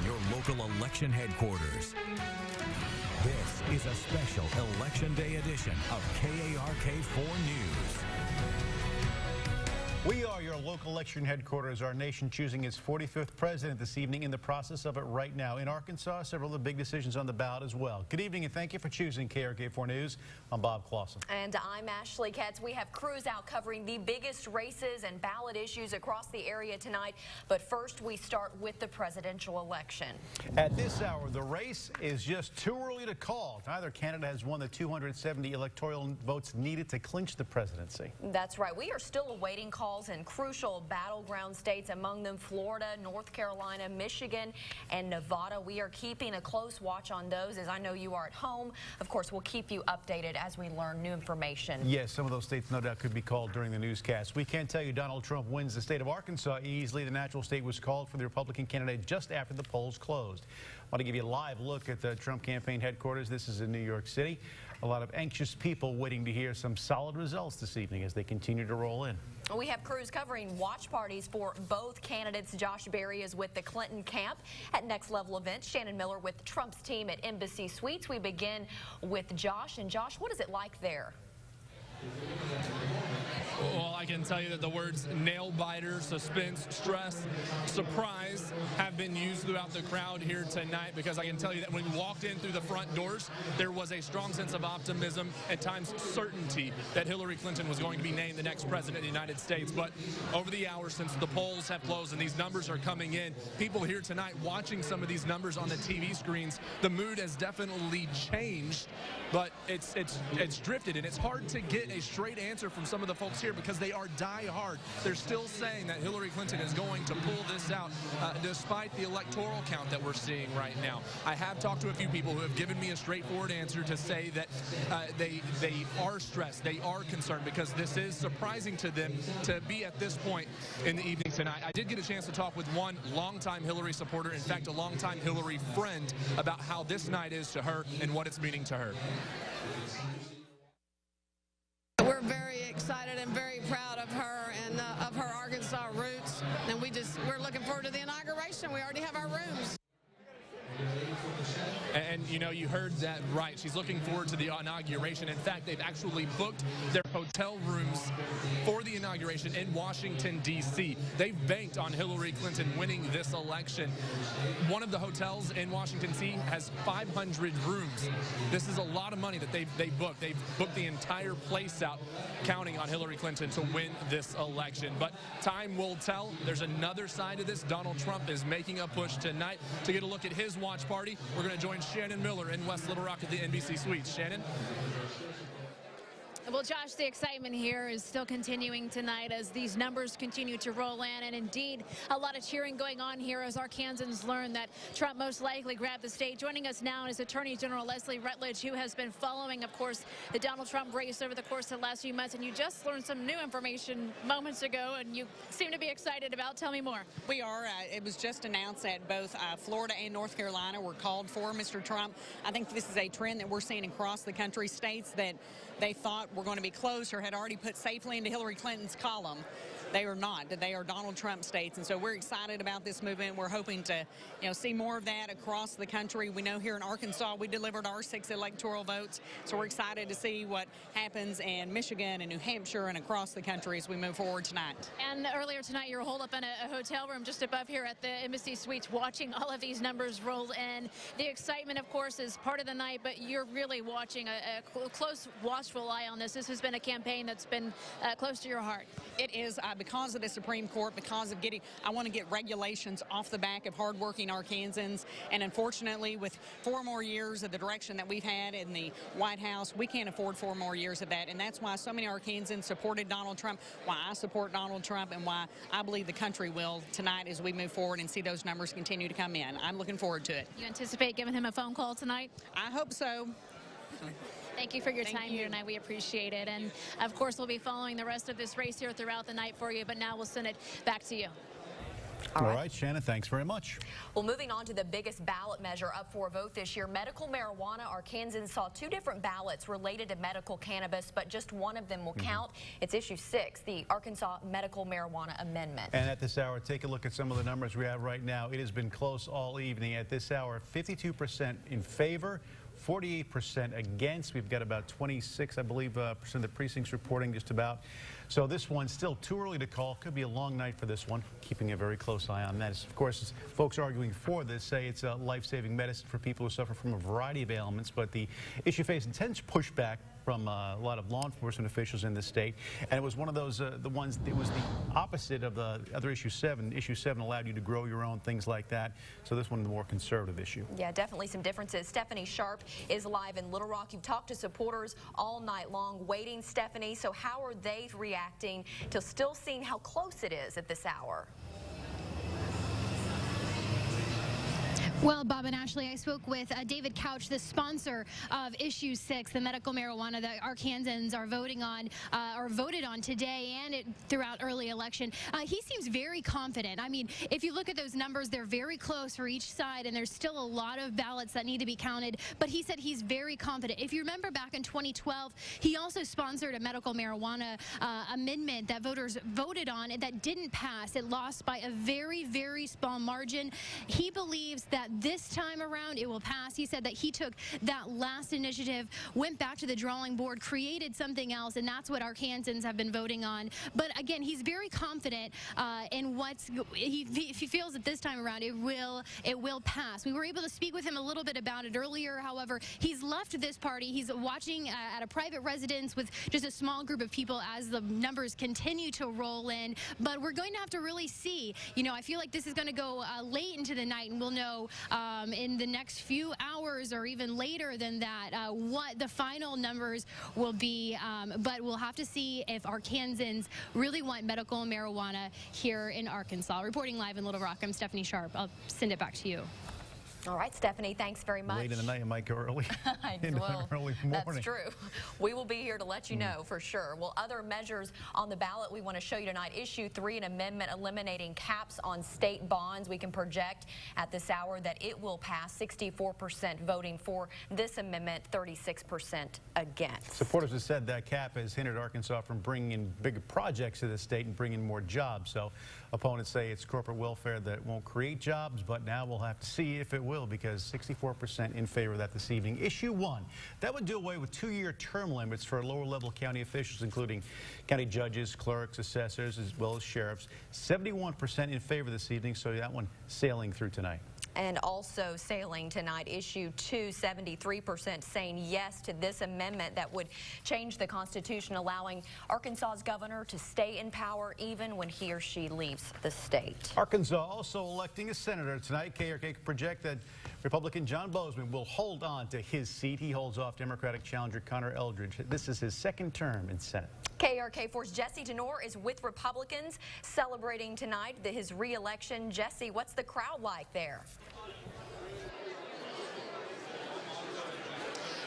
your local election headquarters. This is a special Election Day edition of KARK 4 News. We are your local election headquarters. Our nation choosing its 45th president this evening, in the process of it right now. In Arkansas, several of the big decisions on the ballot as well. Good evening and thank you for choosing KARK 4 News. I'm Bob Clausen. And I'm Ashley Katz. We have crews out covering the biggest races and ballot issues across the area tonight. But first, we start with the presidential election. At this hour, the race is just too early to call. Neither candidate has won the 270 electoral votes needed to clinch the presidency. That's right. We are still awaiting calls in crucial battleground states, among them Florida, North Carolina, Michigan, and Nevada. We are keeping a close watch on those, as I know you are at home. Of course, we'll keep you updated as we learn new information. Yes, some of those states no doubt could be called during the newscast. We can tell you Donald Trump wins the state of Arkansas easily. The natural state was called for the Republican candidate just after the polls closed. I want to give you a live look at the Trump campaign headquarters. This is in New York City. A lot of anxious people waiting to hear some solid results this evening as they continue to roll in. We have crews covering watch parties for both candidates. Josh Berry is with the Clinton camp at Next Level Events. Shannon Miller with Trump's team at Embassy Suites. We begin with Josh. And Josh, what is it like there? Well, I can tell you that the words nail-biter, suspense, stress, surprise have been used throughout the crowd here tonight, because I can tell you that when we walked in through the front doors, there was a strong sense of optimism, at times certainty, that Hillary Clinton was going to be named the next president of the United States. But over the hours since the polls have closed and these numbers are coming in, people here tonight watching some of these numbers on the TV screens, the mood has definitely changed, but it's drifted, and it's hard to get a straight answer from some of the folks here, because they are die-hard. They're still saying that Hillary Clinton is going to pull this out despite the electoral count that we're seeing right now. I have talked to a few people who have given me a straightforward answer to say that they are stressed, they are concerned, because this is surprising to them to be at this point in the evening tonight. I did get a chance to talk with one longtime Hillary supporter, in fact a longtime Hillary friend, about how this night is to her and what it's meaning to her. We're very excited and very proud of her and of her Arkansas roots, and we're looking forward to the inauguration. We already have our rooms. And, you know, you heard that right. She's looking forward to the inauguration. In fact, they've actually booked their hotel rooms for the inauguration in Washington, D.C. They've banked on Hillary Clinton winning this election. One of the hotels in Washington, D.C. has 500 rooms. This is a lot of money that they've booked. They've booked the entire place out, counting on Hillary Clinton to win this election. But time will tell. There's another side of this. Donald Trump is making a push tonight. To get a look at his watch party, we're going to join Shannon Miller in West Little Rock at the NBC Suites. Shannon? Well, Josh, the excitement here is still continuing tonight as these numbers continue to roll in, and indeed a lot of cheering going on here as Arkansans learn that Trump most likely grabbed the state. Joining us now is Attorney General Leslie Rutledge, who has been following, of course, the Donald Trump race over the course of the last few months, and you just learned some new information moments ago, and you seem to be excited about. Tell me more. We are. It was just announced that both Florida and North Carolina were called for Mr. Trump. I think this is a trend that we're seeing across the country. States that they thought were going to be closed or had already put safely into Hillary Clinton's column, they are not. They are Donald Trump states, and so we're excited about this movement. We're hoping to, see more of that across the country. We know here in Arkansas we delivered our 6 electoral votes, so we're excited to see what happens in Michigan and New Hampshire and across the country as we move forward tonight. And earlier tonight, you were holed up in a hotel room just above here at the Embassy Suites, watching all of these numbers roll in. The excitement, of course, is part of the night, but you're really watching a close, watchful eye on this. This has been a campaign that's been close to your heart. It is because of the Supreme Court, because of I want to get regulations off the back of hardworking Arkansans, and unfortunately with 4 more years of the direction that we've had in the White House, we can't afford 4 more years of that, and that's why so many Arkansans supported Donald Trump, why I support Donald Trump, and why I believe the country will tonight as we move forward and see those numbers continue to come in. I'm looking forward to it. You anticipate giving him a phone call tonight? I hope so. Thank you for your time here tonight. We appreciate it. And, of course, we'll be following the rest of this race here throughout the night for you. But now we'll send it back to you. All right, Shannon, thanks very much. Well, moving on to the biggest ballot measure up for a vote this year, medical marijuana. Arkansans saw 2 different ballots related to medical cannabis, but just one of them will count. It's issue 6, the Arkansas Medical Marijuana Amendment. And at this hour, take a look at some of the numbers we have right now. It has been close all evening. At this hour, 52% in favor, 48% against. We've got about 26, I believe, percent of the precincts reporting just about. So this one's still too early to call. Could be a long night for this one. Keeping a very close eye on that. Of course, folks arguing for this say it's a life-saving medicine for people who suffer from a variety of ailments, but the issue faced intense pushback from a lot of law enforcement officials in the state, and it was one of those it was the opposite of the other issue 7. Issue 7 allowed you to grow your own, things like that. So this one, the more conservative issue. Yeah, definitely some differences. Stephanie Sharp is live in Little Rock. You've talked to supporters all night long waiting, Stephanie. So how are they reacting to still seeing how close it is at this hour? Well, Bob and Ashley, I spoke with David Couch, the sponsor of Issue 6, the medical marijuana that Arkansans are voting on, or voted on today and throughout early election. He seems very confident. I mean, if you look at those numbers, they're very close for each side, and there's still a lot of ballots that need to be counted. But he said he's very confident. If you remember back in 2012, he also sponsored a medical marijuana amendment that voters voted on and that didn't pass. It lost by a very, very small margin. He believes that this time around it will pass. He said that he took that last initiative, went back to the drawing board, created something else, and that's what Arkansans have been voting on. But again, he's very confident in he feels that this time around it will pass. We were able to speak with him a little bit about it earlier. However, he's left this party. He's watching at a private residence with just a small group of people as the numbers continue to roll in. But we're going to have to really see. You know, I feel like this is going to go late into the night, and we'll know in the next few hours or even later than that what the final numbers will be. But we'll have to see if Arkansans really want medical marijuana here in Arkansas. Reporting live in Little Rock, I'm Stephanie Sharp. I'll send it back to you. All right, Stephanie, thanks very much. Late in the night, it might go early. Early morning. That's true. We will be here to let you know for sure. Well, other measures on the ballot we want to show you tonight. Issue 3, an amendment eliminating caps on state bonds. We can project at this hour that it will pass. 64% voting for this amendment, 36% against. Supporters have said that cap has hindered Arkansas from bringing in bigger projects to the state and bringing more jobs. So opponents say it's corporate welfare that won't create jobs, but now we'll have to see if it will, because 64% in favor of that this evening. Issue 1, that would do away with 2-year term limits for lower-level county officials, including county judges, clerks, assessors, as well as sheriffs. 71% in favor this evening, so that one sailing through tonight. And also sailing tonight, issue 2, 73% saying yes to this amendment that would change the Constitution, allowing Arkansas's governor to stay in power even when he or she leaves the state. Arkansas also electing a senator tonight. KARK can project that Republican John Bozeman will hold on to his seat. He holds off Democratic challenger Connor Eldridge. This is his 2nd term in Senate. KARK4's Jesse Denor is with Republicans celebrating tonight his re-election. Jesse, what's the crowd like there?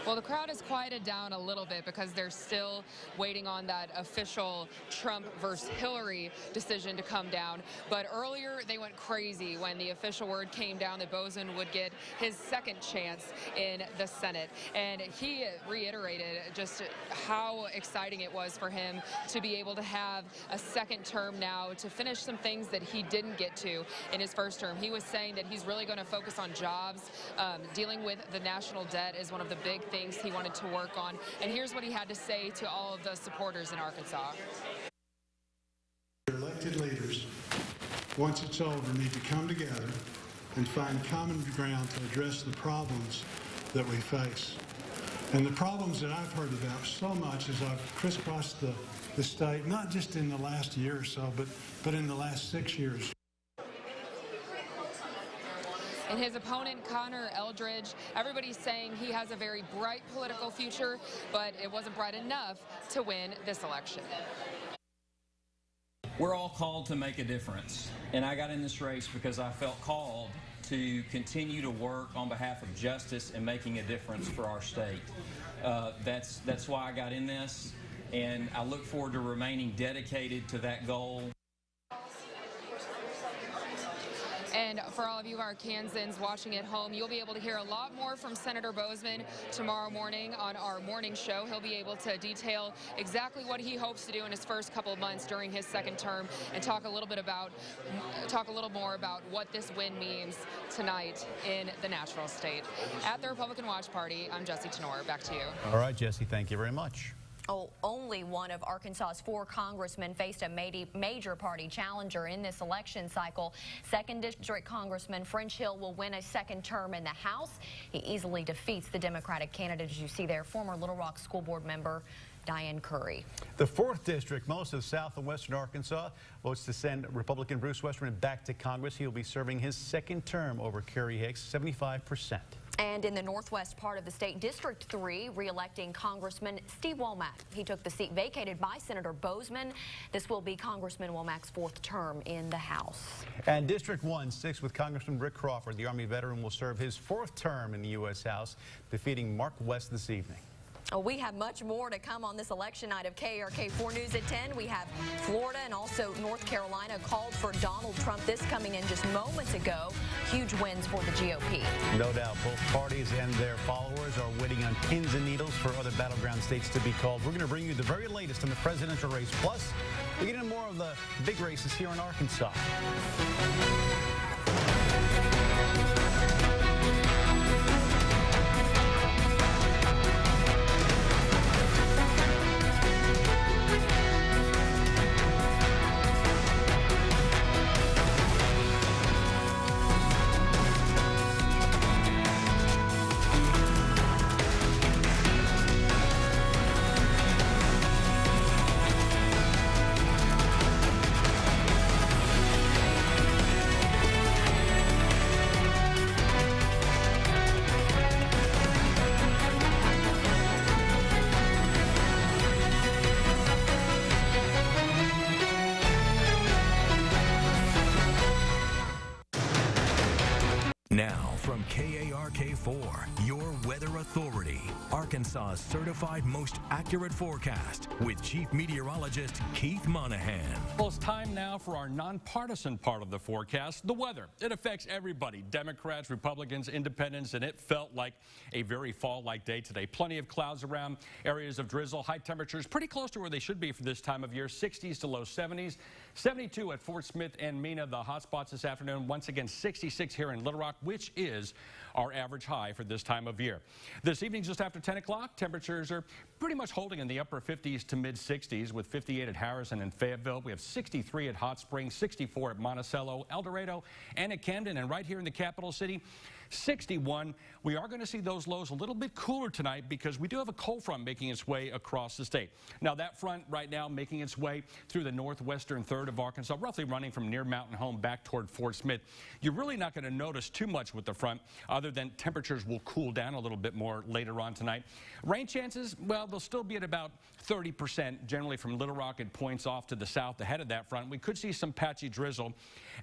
Well, the crowd has quieted down a little bit because they're still waiting on that official Trump versus Hillary decision to come down. But earlier, they went crazy when the official word came down that Bozeman would get his 2nd chance in the Senate. And he reiterated just how exciting it was for him to be able to have a 2nd term now, to finish some things that he didn't get to in his 1st term. He was saying that he's really going to focus on jobs. Dealing with the national debt is one of the big things he wanted to work on. And here's what he had to say to all of the supporters in Arkansas. Elected leaders, once it's over, need to come together and find common ground to address the problems that we face. And the problems that I've heard about so much as I've crisscrossed the state, not just in the last year or so, but in the last 6 years. And his opponent, Connor Eldridge, everybody's saying he has a very bright political future, but it wasn't bright enough to win this election. We're all called to make a difference, and I got in this race because I felt called to continue to work on behalf of justice and making a difference for our state. That's why I got in this, and I look forward to remaining dedicated to that goal. And for all of you Arkansans watching at home, you'll be able to hear a lot more from Senator Boozman tomorrow morning on our morning show. He'll be able to detail exactly what he hopes to do in his first couple of months during his second term and talk a little more about what this win means tonight in the Natural State. At the Republican Watch Party, I'm Jesse Tenor. Back to you. All right, Jesse, thank you very much. Oh, only one of Arkansas's 4 congressmen faced a major party challenger in this election cycle. 2nd District Congressman French Hill will win a second term in the House. He easily defeats the Democratic candidate, as you see there, former Little Rock School Board member Diane Curry. The 4th District, most of South and Western Arkansas, votes to send Republican Bruce Westerman back to Congress. He will be serving his second term over Kerry Hicks, 75%. And in the northwest part of the state, District 3, re-electing Congressman Steve Womack. He took the seat vacated by Senator Boozman. This will be Congressman Womack's 4th term in the House. And District 1 sticks with Congressman Rick Crawford. The Army veteran will serve his 4th term in the U.S. House, defeating Mark West this evening. We have much more to come on this election night of KARK 4 News at 10. We have Florida and also North Carolina called for Donald Trump. This coming in just moments ago. Huge wins for the GOP. No doubt. Both parties and their followers are waiting on pins and needles for other battleground states to be called. We're going to bring you the very latest on the presidential race. Plus, we get into more of the big races here in Arkansas. Now from KARK4, your weather authority, Arkansas's certified most accurate forecast with Chief Meteorologist Keith Monahan. Well, it's time now for our nonpartisan part of the forecast, the weather. It affects everybody, Democrats, Republicans, independents, and it felt like a very fall-like day today. Plenty of clouds around, areas of drizzle, high temperatures pretty close to where they should be for this time of year, 60s to low 70s. 72 at Fort Smith and Mena, the hot spots this afternoon. Once again, 66 here in Little Rock, which is our average high for this time of year. This evening, just after 10 o'clock, temperatures are pretty much holding in the upper 50s to mid 60s with 58 at Harrison and Fayetteville. We have 63 at Hot Springs, 64 at Monticello, El Dorado, and at Camden. And right here in the capital city, 61. We are going to see those lows a little bit cooler tonight because we do have a cold front making its way across the state. Now, that front right now making its way through the northwestern third of Arkansas, roughly running from near Mountain Home back toward Fort Smith. You're really not going to notice too much with the front other than temperatures will cool down a little bit more later on tonight. Rain chances, well, they'll still be at about 30%, generally from Little Rock and points off to the south ahead of that front. We could see some patchy drizzle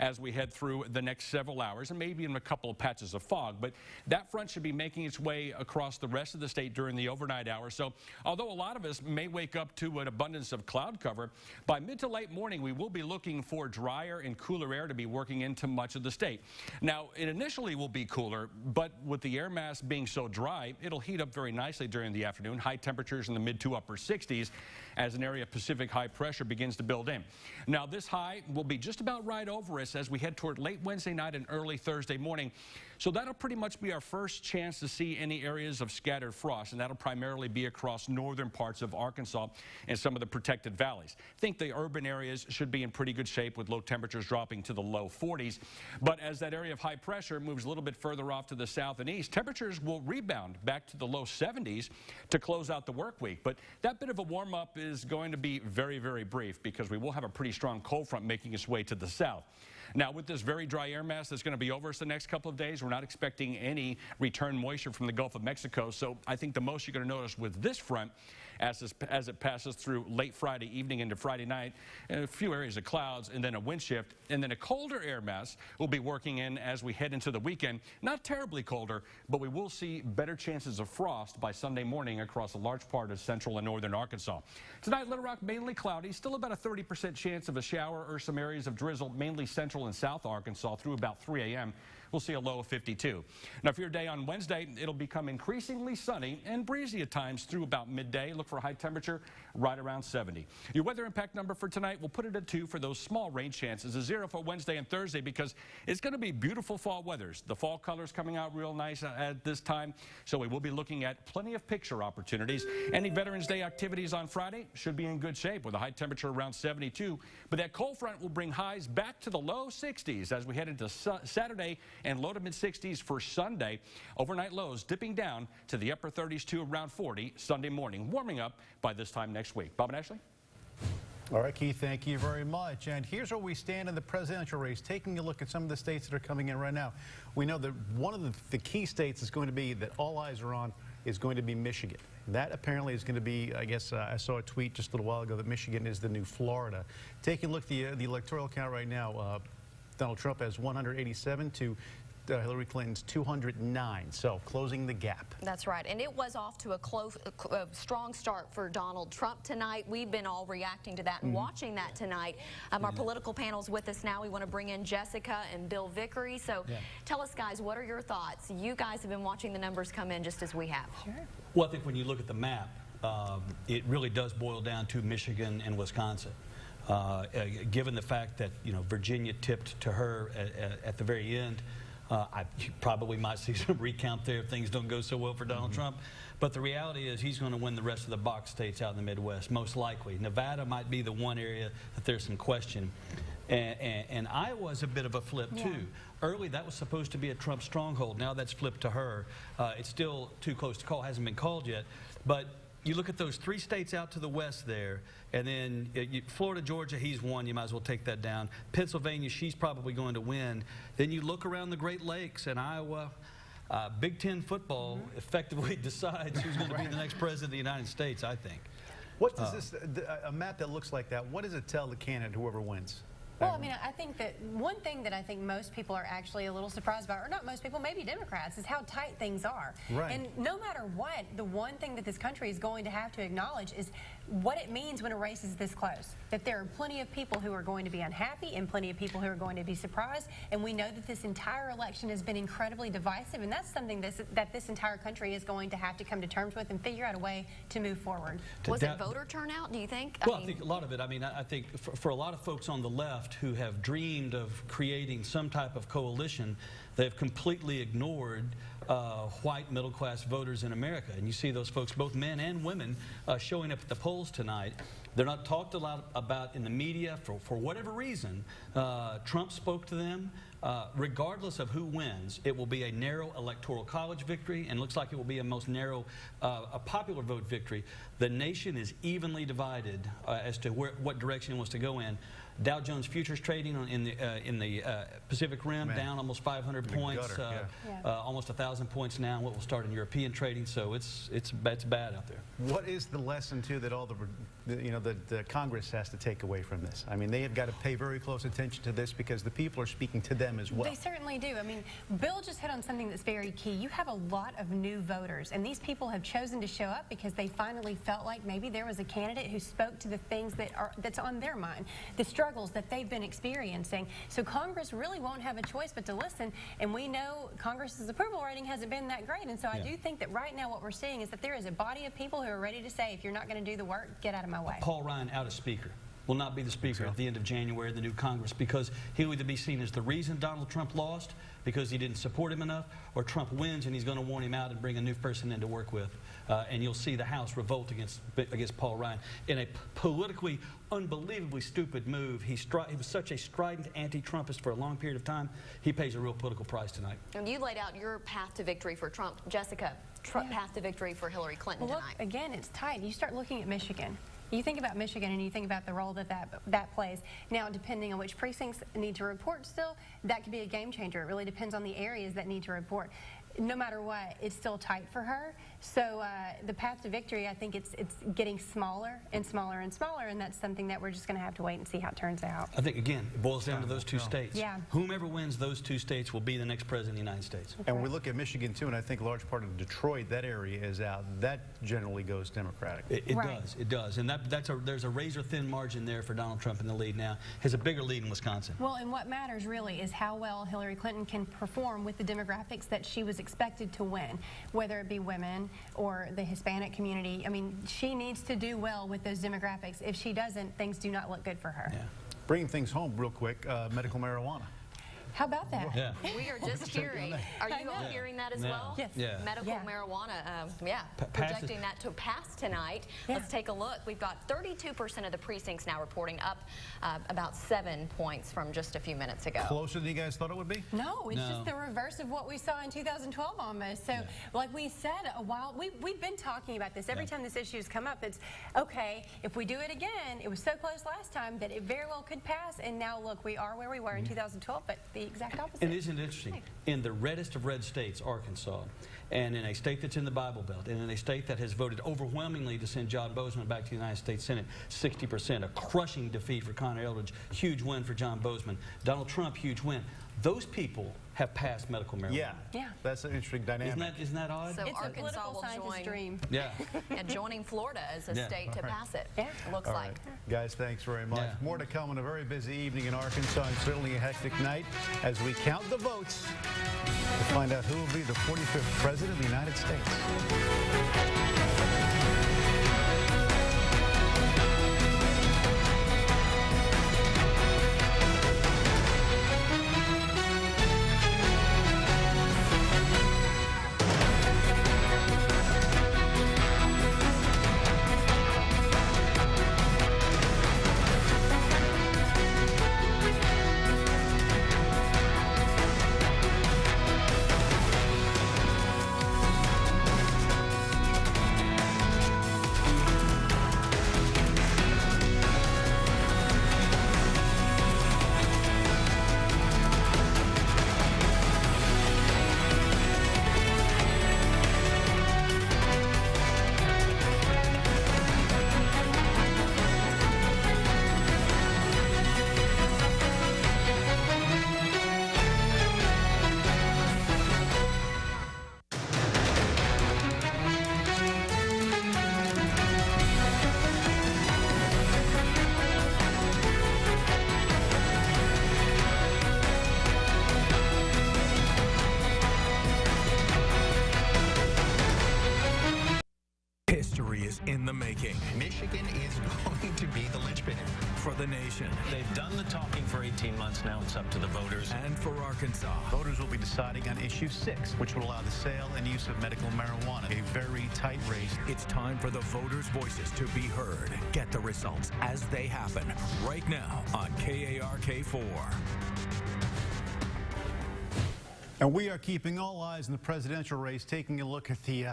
as we head through the next several hours and maybe even a couple of patches of fog. But that front should be making its way across the rest of the state during the overnight hours. So although a lot of us may wake up to an abundance of cloud cover, by mid to late morning we will be looking for drier and cooler air to be working into much of the state. Now, it initially will be cooler, but with the air mass being so dry, it'll heat up very nicely during the afternoon. High temperatures in the mid to upper 60s as an area of Pacific high pressure begins to build in. Now, this high will be just about right over us as we head toward late Wednesday night and early Thursday morning. So that'll pretty much be our first chance to see any areas of scattered frost, and that'll primarily be across northern parts of Arkansas and some of the protected valleys. I think the urban areas should be in pretty good shape with low temperatures dropping to the low 40s. But as that area of high pressure moves a little bit further off to the south and east, temperatures will rebound back to the low 70s to close out the work week. But that bit of a warm-up is going to be very, very brief because we will have a pretty strong cold front making its way to the south. Now, with this very dry air mass that's going to be over us the next couple of days, we're not expecting any return moisture from the Gulf of Mexico. So I think the most you're going to notice with this front as it passes through late Friday evening into Friday night. And a few areas of clouds and then a wind shift. And then a colder air mass will be working in as we head into the weekend. Not terribly colder, but we will see better chances of frost by Sunday morning across a large part of central and northern Arkansas. Tonight, Little Rock mainly cloudy, still about a 30% chance of a shower or some areas of drizzle, mainly central and south Arkansas through about 3 a.m. We'll see a low of 52. Now, for your day on Wednesday, it'll become increasingly sunny and breezy at times through about midday. Look for a high temperature right around 70. Your weather impact number for tonight, we'll put it at 2 for those small rain chances, a 0 for Wednesday and Thursday because it's going to be beautiful fall weathers. The fall colors coming out real nice at this time, so we will be looking at plenty of picture opportunities. Any Veterans Day activities on Friday should be in good shape with a high temperature around 72, but that cold front will bring highs back to the low 60s as we head into Saturday and low to mid 60s for Sunday. Overnight lows dipping down to the upper 30s to around 40 Sunday morning, warming up by this time next week. Bob and Ashley? All right, Keith, thank you very much. And here's where we stand in the presidential race, taking a look at some of the states that are coming in right now. We know that one of the key states is going to be that all eyes are on is going to be Michigan. That apparently is going to be, I guess, I saw a tweet just a little while ago that Michigan is the new Florida. Taking a look at the electoral count right now, Donald Trump has 187 to Hillary Clinton's 209, so closing the gap. That's right, and it was off to a strong start for Donald Trump tonight. We've been all reacting to that and watching that tonight. Our political panel's with us now. We want to bring in Jessica and Bill Vickery. So tell us, guys, what are your thoughts? You guys have been watching the numbers come in just as we have. Sure. Well, I think when you look at the map, it really does boil down to Michigan and Wisconsin. Given the fact that, you know, Virginia tipped to her at the very end, you probably might see some recount there if things don't go so well for Donald Trump. But the reality is he's going to win the rest of the box states out in the Midwest, most likely. Nevada might be the one area that there's some question. And Iowa's a bit of a flip, too. Early, that was supposed to be a Trump stronghold. Now that's flipped to her. It's still too close to call. Hasn't been called yet. But you look at those 3 states out to the west there, and then Florida, Georgia, he's won. You might as well take that down. Pennsylvania, she's probably going to win. Then you look around the Great Lakes and Iowa. Big Ten football effectively decides who's going to be the next president of the United States, I think. What does this, a map that looks like that, what does it tell the candidate, whoever wins? Well, I mean, I think that one thing that I think most people are actually a little surprised about, or not most people, maybe Democrats, is how tight things are. Right. And no matter what, the one thing that this country is going to have to acknowledge is what it means when a race is this close. That there are plenty of people who are going to be unhappy and plenty of people who are going to be surprised. And we know that this entire election has been incredibly divisive, and that's something that this entire country is going to have to come to terms with and figure out a way to move forward. Was it voter turnout, do you think? Well, I think a lot of it. I mean, I think for a lot of folks on the left who have dreamed of creating some type of coalition, they've completely ignored white middle-class voters in America. And you see those folks, both men and women, showing up at the polls tonight. They're not talked a lot about in the media for whatever reason. Trump spoke to them. Regardless of who wins, it will be a narrow electoral college victory, and looks like it will be a most narrow a popular vote victory. The nation is evenly divided as to what direction it wants to go in. Dow Jones futures trading in the Pacific Rim down almost 500 points, almost 1,000 points now. What will start in European trading, so it's bad out there. What is the lesson too that all the Congress has to take away from this? I mean, they have got to pay very close attention to this because the people are speaking to them as well. They certainly do. I mean, Bill just hit on something that's very key. You have a lot of new voters, and these people have chosen to show up because they finally felt like maybe there was a candidate who spoke to the things that's on their mind, the struggles that they've been experiencing. So Congress really won't have a choice but to listen, and we know Congress's approval rating hasn't been that great, and so I do think that right now what we're seeing is that there is a body of people who are ready to say, if you're not going to do the work, get out of my way. Paul Ryan out as Speaker will not be the Speaker at the end of January of the new Congress, because he'll either be seen as the reason Donald Trump lost because he didn't support him enough, or Trump wins and he's going to warn him out and bring a new person in to work with. And you'll see the House revolt against Paul Ryan in a politically unbelievably stupid move. He was such a strident anti-Trumpist for a long period of time. He pays a real political price tonight. And you laid out your path to victory for Trump. Jessica, path to victory for Hillary Clinton tonight. Look, again, it's tight. You start looking at Michigan. You think about Michigan and you think about the role that plays. Now, depending on which precincts need to report still, that could be a game changer. It really depends on the areas that need to report. no matter what, it's still tight for her. So the path to victory, I think it's getting smaller and smaller and smaller, and that's something that we're just going to have to wait and see how it turns out. I think, again, it boils down to those two states. Yeah. Whomever wins those two states will be the next president of the United States. And when we look at Michigan, too, and I think a large part of Detroit, that area is out. That generally goes Democratic. It does. It does. And there's a razor-thin margin there for Donald Trump in the lead now. Has a bigger lead in Wisconsin. Well, and what matters really is how well Hillary Clinton can perform with the demographics that she was expected to win, whether it be women or the Hispanic community. I mean, she needs to do well with those demographics. If she doesn't, things do not look good for her. Yeah. Bringing things home real quick, medical marijuana. How about that? Yeah. We are just hearing. Are you all hearing that as well? Yes. Yeah. Medical marijuana, projecting that to pass tonight. Yeah. Let's take a look. We've got 32% of the precincts now reporting, up about 7 points from just a few minutes ago. Closer than you guys thought it would be? No, it's just the reverse of what we saw in 2012 almost. So like we said a while, we've been talking about this. Every time this issue's come up, it's, okay, if we do it again, it was so close last time that it very well could pass, and now look, we are where we were in 2012, but the exact opposite. And isn't it interesting? In the reddest of red states, Arkansas, and in a state that's in the Bible Belt, and in a state that has voted overwhelmingly to send John Bozeman back to the United States Senate, 60%, a crushing defeat for Connor Eldridge, huge win for John Bozeman. Donald Trump, huge win. Those people have passed medical marijuana. Yeah. That's an interesting dynamic. Isn't that odd? So It's a Arkansas political will scientist's join, dream. Yeah. and joining Florida as a state to pass it. Yeah. It looks All like. right. Guys, thanks very much. Yeah. More to come on a very busy evening in Arkansas, and certainly a hectic night as we count the votes to find out who will be the 45th President of the United States. History is in the making. Michigan is going to be the linchpin for the nation. They've done the talking for 18 months. Now it's up to the voters. And for Arkansas. Voters will be deciding on issue 6, which would allow the sale and use of medical marijuana. A very tight race. It's time for the voters' voices to be heard. Get the results as they happen right now on KARK4. And we are keeping all eyes on the presidential race, taking a look at the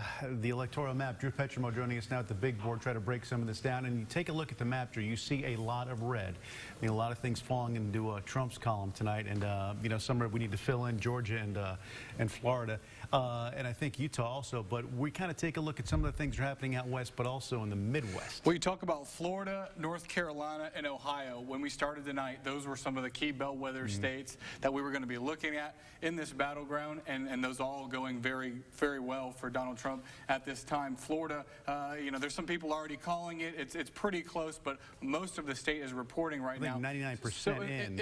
electoral map. Drew Petrimo joining us now at the big board, try to break some of this down. And you take a look at the map, Drew, you see a lot of red. I mean, a lot of things falling into Trump's column tonight. And, you know, somewhere we need to fill in Georgia and Florida. And I think Utah also. But we kind of take a look at some of the things that are happening out west, but also in the Midwest. Well, you talk about Florida, North Carolina, and Ohio. When we started tonight, those were some of the key bellwether states that we were going to be looking at in this battleground, and those all going very, very well for Donald Trump at this time. Florida, you know, there's some people already calling it. It's pretty close, but most of the state is reporting right now. 99% so in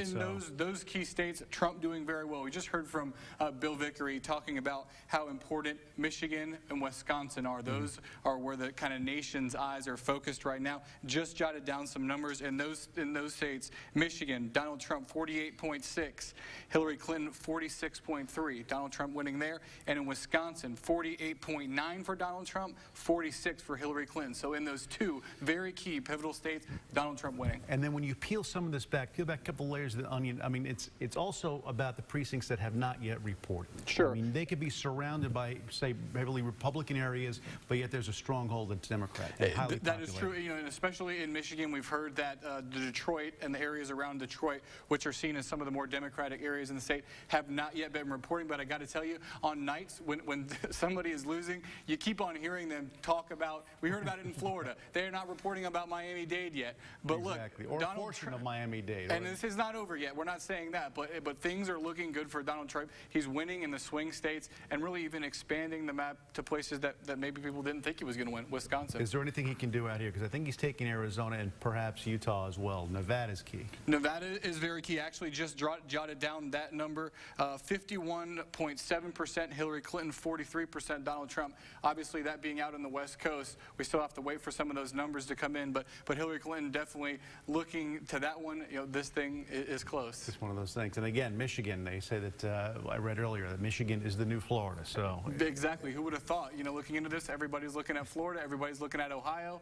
those key states, Trump doing very well. We just heard from Bill Vickery talking about how important Michigan and Wisconsin are. Those are where the kind of nation's eyes are focused right now. Just jotted down some numbers in those states. Michigan, Donald Trump 48.6, Hillary Clinton 46.3. Donald Trump winning there. And in Wisconsin, 48.9 for Donald Trump, 46 for Hillary Clinton. So in those two very key pivotal states, Donald Trump winning. And then when you peel some of this back, peel back a couple layers of the onion, I mean, it's also about the precincts that have not yet reported. Sure. I mean, they could be surrounded by, say, heavily Republican areas, but yet there's a stronghold that's Democrat. That is true, you know, and especially in Michigan, we've heard that the Detroit and the areas around Detroit, which are seen as some of the more Democratic areas in the state, have not yet been reported reporting, but I got to tell you, on nights when somebody is losing, you keep on hearing them talk about, we heard about it in Florida. They're not reporting about Miami-Dade yet. But exactly. Look, or Donald portion Trump, of Miami-Dade. and this is not over yet. We're not saying that, but things are looking good for Donald Trump. He's winning in the swing states and really even expanding the map to places that maybe people didn't think he was going to win. Wisconsin. Is there anything he can do out here? Because I think he's taking Arizona and perhaps Utah as well. Nevada's key. Nevada is very key. Actually, just jotted down that number. 51.7% Hillary Clinton, 43% Donald Trump. Obviously, that being out on the West Coast, we still have to wait for some of those numbers to come in. But Hillary Clinton definitely looking to that one. You know, this thing is close. It's one of those things. And again, Michigan, they say that, I read earlier, that Michigan is the new Florida. So exactly. Who would have thought? You know, looking into this, everybody's looking at Florida, everybody's looking at Ohio,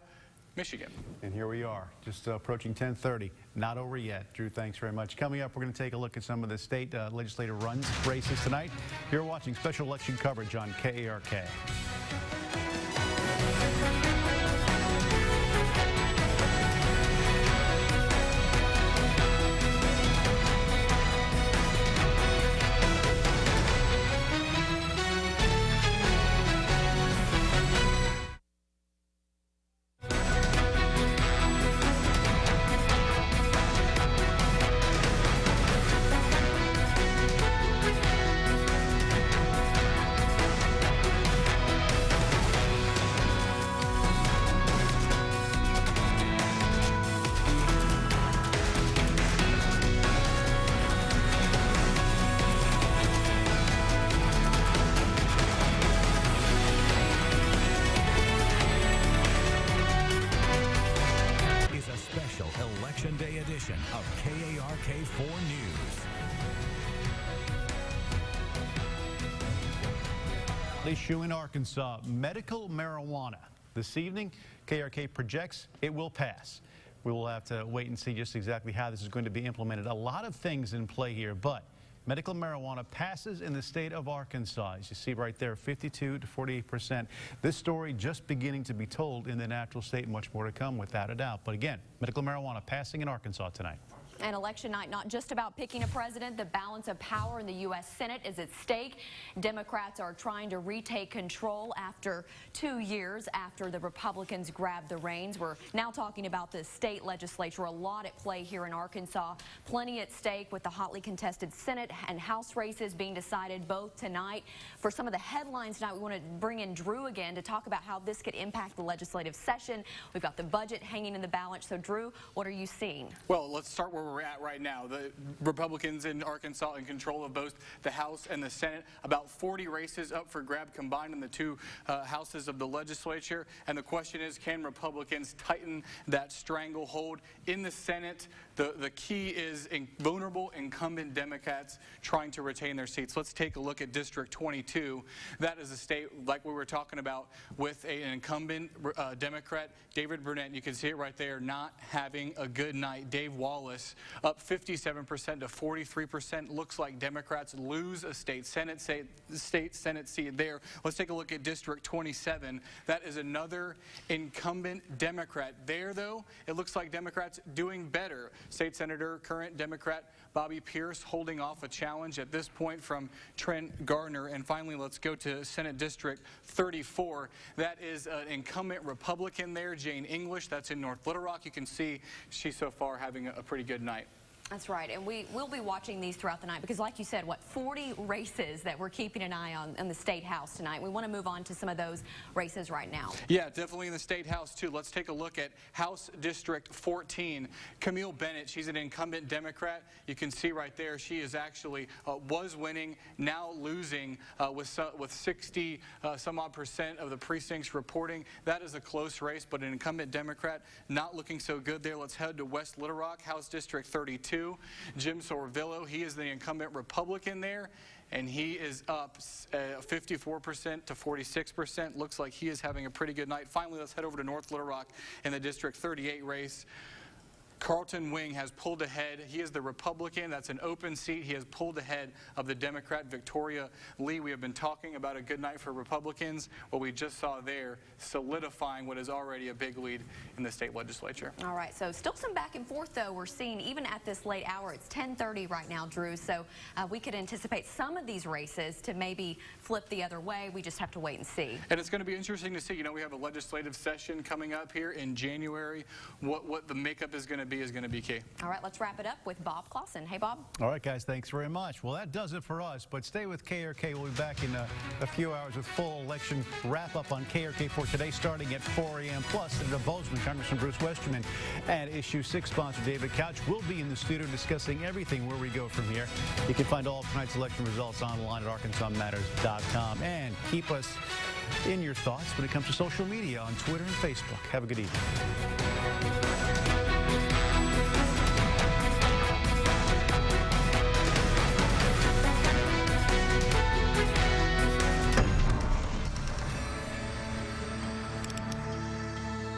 Michigan. And here we are, just approaching 10:30. Not over yet. Drew, thanks very much. Coming up, we're going to take a look at some of the state legislative runs races tonight. You're watching special election coverage on KARK. Election Day edition of KARK4 News. Issue in Arkansas, medical marijuana. This evening, KARK projects it will pass. We will have to wait and see just exactly how this is going to be implemented. A lot of things in play here, but medical marijuana passes in the state of Arkansas. As you see right there, 52 to 48%. This story just beginning to be told in the natural state. Much more to come, without a doubt. But again, medical marijuana passing in Arkansas tonight. And election night, not just about picking a president. The balance of power in the U.S. Senate is at stake. Democrats are trying to retake control after 2 years after the Republicans grabbed the reins. We're now talking about the state legislature. A lot at play here in Arkansas. Plenty at stake with the hotly contested Senate and House races being decided both tonight. For some of the headlines tonight, we want to bring in Drew again to talk about how this could impact the legislative session. We've got the budget hanging in the balance. So, Drew, what are you seeing? Well, let's start where we're at right now. The Republicans in Arkansas in control of both the House and the Senate. About 40 races up for grab combined in the two houses of the legislature. And the question is, can Republicans tighten that stranglehold in the Senate? The key is vulnerable incumbent Democrats trying to retain their seats. Let's take a look at District 22. That is a state, like we were talking about, with an incumbent Democrat, David Burnett. You can see it right there, not having a good night. Dave Wallace up 57% to 43%. Looks like Democrats lose a state Senate seat there. Let's take a look at District 27. That is another incumbent Democrat. There, though, it looks like Democrats doing better. State Senator, current Democrat Bobby Pierce holding off a challenge at this point from Trent Gardner. And finally, let's go to Senate District 34. That is an incumbent Republican there, Jane English. That's in North Little Rock. You can see she's so far having a pretty good night. That's right, and we will be watching these throughout the night because, like you said, 40 races that we're keeping an eye on in the State House tonight. We want to move on to some of those races right now. Yeah, definitely in the State House, too. Let's take a look at House District 14. Camille Bennett, she's an incumbent Democrat. You can see right there she is actually was winning, now losing with 60 some odd % of the precincts reporting. That is a close race, but an incumbent Democrat not looking so good there. Let's head to West Little Rock, House District 32. Jim Sorvillo, he is the incumbent Republican there, and he is up 54% to 46%. Looks like he is having a pretty good night. Finally, let's head over to North Little Rock in the District 38 race. Carlton Wing has pulled ahead. He is the Republican. That's an open seat. He has pulled ahead of the Democrat Victoria Lee. We have been talking about a good night for Republicans. What we just saw there, solidifying what is already a big lead in the state legislature. All right, so still some back and forth, though, we're seeing even at this late hour. It's 10:30 right now, Drew, so we could anticipate some of these races to maybe flip the other way. We just have to wait and see. And it's going to be interesting to see. You know, we have a legislative session coming up here in January. What the makeup is going to be key. All right, let's wrap it up with Bob Clausen. Hey, Bob. All right, guys, thanks very much. Well, that does it for us, but stay with KRK. We'll be back in a few hours with full election wrap-up on KRK for today, starting at 4 a.m. Plus, Senator Bozeman, Congressman Bruce Westerman, and Issue 6 sponsor David Couch will be in the studio discussing everything where we go from here. You can find all of tonight's election results online at arkansasmatters.com, and keep us in your thoughts when it comes to social media on Twitter and Facebook. Have a good evening.